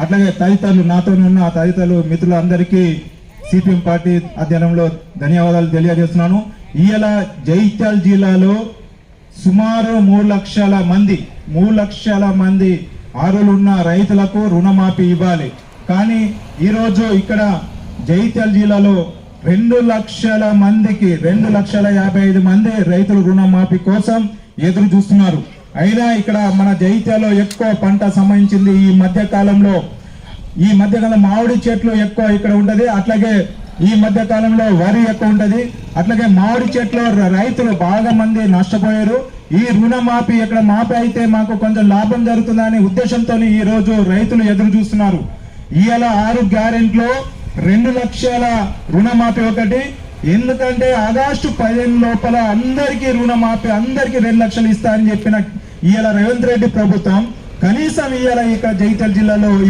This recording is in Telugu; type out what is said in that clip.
అట్లాగే తదితరులు నాతో ఉన్న తదితరులు మిత్రులందరికీ సిపిఎం పార్టీ అధ్యయనంలో ధన్యవాదాలు తెలియజేస్తున్నాను. ఇవాళ జైత్యాల జిల్లాలో సుమారు 3 లక్షల మంది అర్హులున్న రైతులకు రుణమాఫీ ఇవ్వాలి. కానీ ఈరోజు ఇక్కడ జైత్యాల జిల్లాలో 2,55,000 మంది రైతులు రుణమాఫీ కోసం ఎదురు చూస్తున్నారు. అయినా ఇక్కడ మన జైత్యాలో ఎక్కువ పంట సంబంధించింది ఈ మధ్య కాలంలో మామిడి చెట్లు ఎక్కువ ఇక్కడ ఉంటది. అట్లాగే ఈ మధ్య కాలంలో వరి ఎక్కువ ఉంటది. అట్లాగే మామిడి చెట్లు రైతులు బాగా మంది నష్టపోయారు. ఈ రుణమాఫీ ఇక్కడ మాఫీ అయితే మాకు కొంచెం లాభం జరుగుతుందనే ఉద్దేశంతో ఈ రోజు రైతులు ఎదురు చూస్తున్నారు. ఇవాళ 6 గ్యారెంటీలో 2 లక్షల రుణమాఫీ ఒకటి. ఎందుకంటే ఆగస్టు 15 లోపల అందరికీ రుణమాఫీ, అందరికీ 2 లక్షలు ఇస్తా అని చెప్పిన ఇవాళ రేవంత్ రెడ్డి ప్రభుత్వం కనీసం ఇవాళ ఇక్కడ జైత్యాల జిల్లాలో